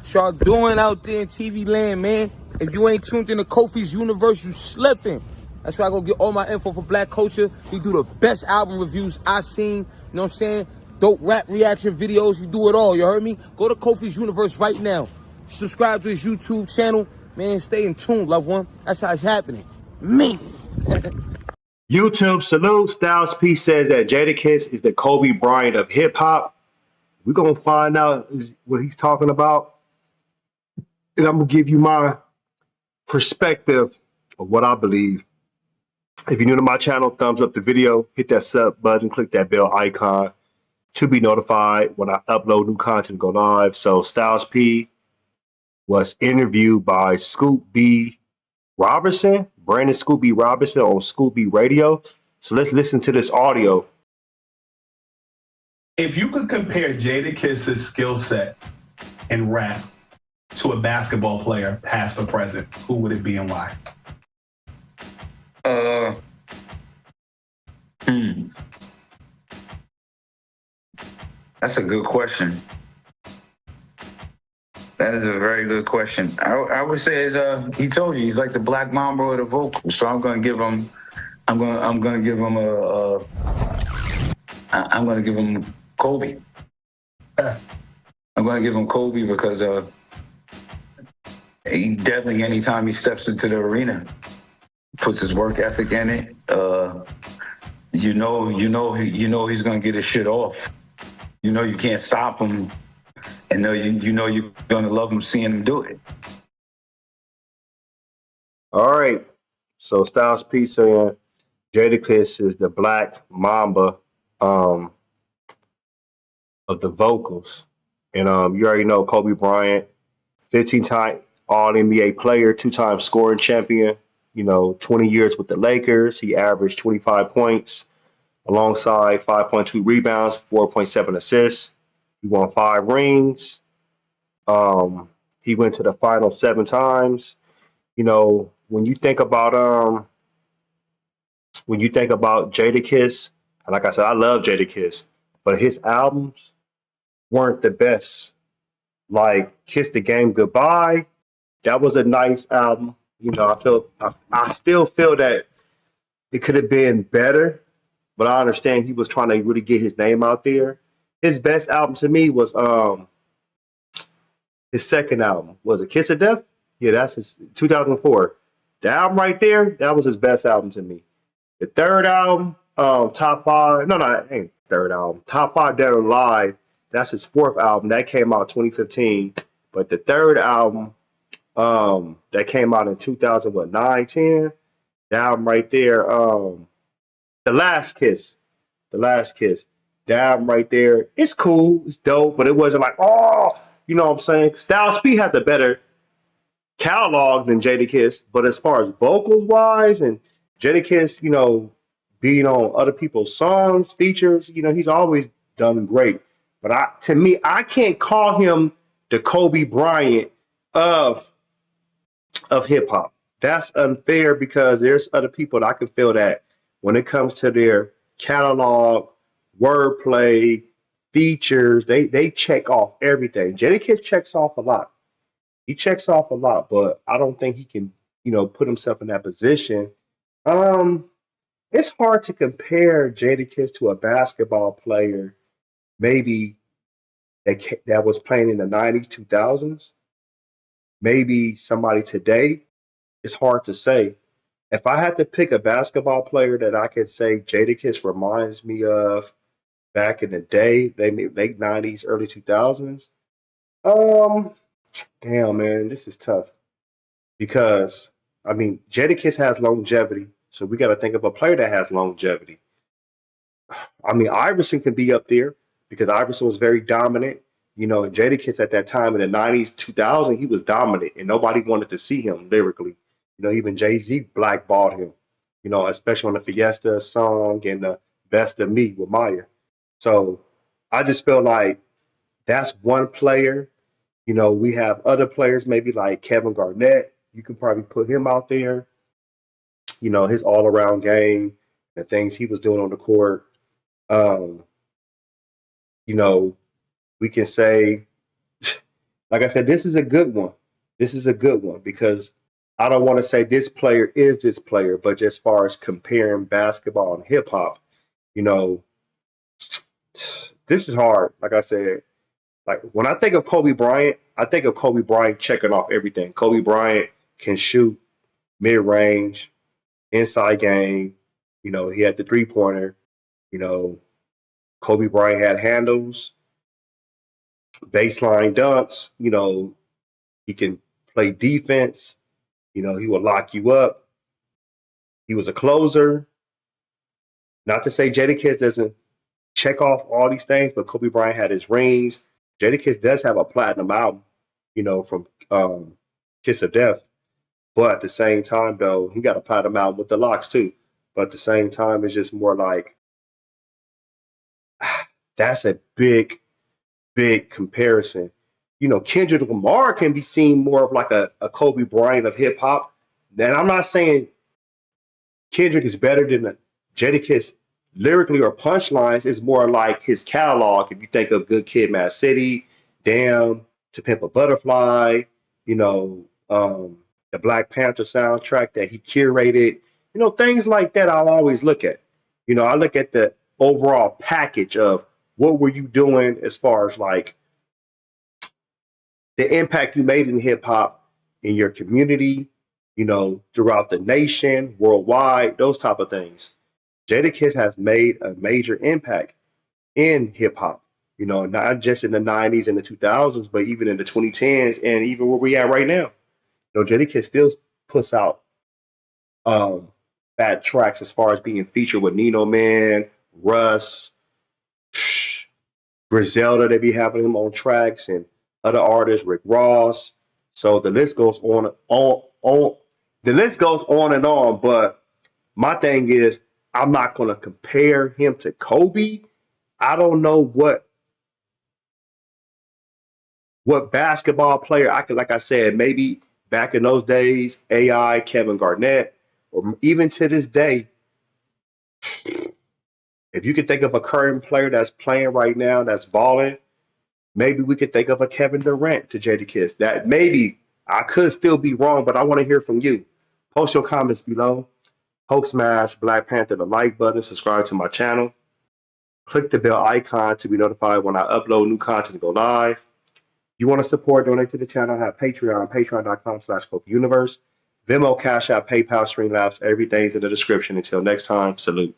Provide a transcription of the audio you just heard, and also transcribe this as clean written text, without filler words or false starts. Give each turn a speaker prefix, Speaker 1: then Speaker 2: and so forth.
Speaker 1: What y'all doing out there in TV land, man? If you ain't tuned into Kofi's universe, you slipping. That's why I go get all my info for black culture. He do the best album reviews I seen. You know what I'm saying? Dope rap reaction videos. He do it all. You heard me? Go to Kofi's universe right now. Subscribe to his YouTube channel. Man, stay in tune, loved one. That's how it's happening. Me.
Speaker 2: YouTube salute. Styles P says that Jadakiss is the Kobe Bryant of hip hop. We're gonna find out what he's talking about, and I'm gonna give you my perspective of what I believe. If you're new to my channel, thumbs up the video, hit that sub button, click that bell icon to be notified when I upload new content, go live. So Styles P was interviewed by Scoop B Robertson, Brandon Scoop B Robertson on Scoop B Radio. So let's listen to this audio.
Speaker 3: If you could compare Jadakiss's skill set in rap to a basketball player, past or present, who would it be and why?
Speaker 4: That's a good question. That is a very good question. I would say he told you he's like the Black Mamba of the vocals. So I'm gonna give him Kobe. I'm gonna give him Kobe because he definitely, anytime he steps into the arena, puts his work ethic in it. You know he's gonna get his shit off. You know you can't stop him, and you know you're gonna love him seeing him do it.
Speaker 2: All right. So Styles P saying Jadakiss is the Black Mamba of the vocals. And you already know Kobe Bryant, 15-time All-NBA player, 2-time scoring champion, 20 years with the Lakers. He averaged 25 points alongside 5.2 rebounds, 4.7 assists. He won 5 rings. He went to the final 7 times. When you think about Jadakiss, and like I said, I love Jadakiss, but his albums weren't the best. Like Kiss the Game Goodbye, that was a nice album. I still feel that it could have been better, but I understand he was trying to really get his name out there. His best album to me was his second album. Was it Kiss of Death? Yeah, that's his 2004. The album right there, that was his best album to me. The third album, Top 5, no, it ain't third album. Top 5 Dead or Alive, that's his 4th album. That came out 2015. But the third album, that came out in 2009, 10, the album right there, The Last Kiss. The album right there, it's cool, it's dope, but it wasn't like, oh, you know what I'm saying? Styles P has a better catalog than Jadakiss, but as far as vocals wise and Jadakiss, being on other people's songs, features, he's always done great. But to me, I can't call him the Kobe Bryant of hip hop. That's unfair because there's other people that I can feel that when it comes to their catalog, wordplay, features, they check off everything. Jadakiss checks off a lot. He checks off a lot, but I don't think he can, put himself in that position. It's hard to compare Jadakiss to a basketball player, maybe that was playing in the 90s, 2000s. Maybe somebody today. It's hard to say. If I had to pick a basketball player that I could say Jadakiss reminds me of back in the day, late 90s, early 2000s, damn, man, this is tough. Because, Jadakiss has longevity, so we got to think of a player that has longevity. Iverson can be up there because Iverson was very dominant. Jadakiss at that time in the 90s, 2000, he was dominant, and nobody wanted to see him lyrically. Even Jay-Z blackballed him, especially on the Fiesta song and the Best of Me with Maya. So I just feel like that's one player. We have other players, maybe like Kevin Garnett. You can probably put him out there. His all-around game, the things he was doing on the court. We can say like I said, this is a good one. This is a good one because I don't want to say this player is this player, but just as far as comparing basketball and hip hop, you know, this is hard. Like I said, like when I think of Kobe Bryant, I think of Kobe Bryant checking off everything. Kobe Bryant can shoot mid range, inside game. You know, he had the 3-pointer. You know, Kobe Bryant had handles, baseline dunks. You know, he can play defense. You know, he will lock you up. He was a closer. Not to say Jadakiss doesn't check off all these things, but Kobe Bryant had his rings. Jadakiss does have a platinum album, you know, from Kiss of Death. But at the same time, though, he got a platinum album with the Locks too. But at the same time, it's just more like that's a big comparison. You know, Kendrick Lamar can be seen more of like a Kobe Bryant of hip hop. And I'm not saying Kendrick is better than Jadakiss lyrically or punchlines. It's more like his catalog. If you think of Good Kid, Mad City, Damn, To Pimp a Butterfly, you know, the Black Panther soundtrack that he curated, you know, things like that. I'll always look at. You know, I look at the overall package of what were you doing as far as like the impact you made in hip hop in your community, you know, throughout the nation, worldwide, those type of things. Jadakiss has made a major impact in hip hop, you know, not just in the 90s and the 2000s, but even in the 2010s and even where we at right now. You know, Jadakiss still puts out bad tracks as far as being featured with Nino Man, Russ, Griselda, they be having him on tracks, and other artists, Rick Ross. So the list goes on. The list goes on and on. But my thing is, I'm not going to compare him to Kobe. I don't know what basketball player I could, like I said, maybe back in those days, AI, Kevin Garnett, or even to this day, if you could think of a current player that's playing right now, that's balling, maybe we could think of a Kevin Durant to Jadakiss. That maybe I could still be wrong, but I want to hear from you. Post your comments below. Poke smash Black Panther the like button. Subscribe to my channel. Click the bell icon to be notified when I upload new content and go live. You want to support, donate to the channel, I have Patreon, patreon.com/KofiUniverse. Venmo, Cash App, PayPal, Streamlabs, everything's in the description. Until next time, salute.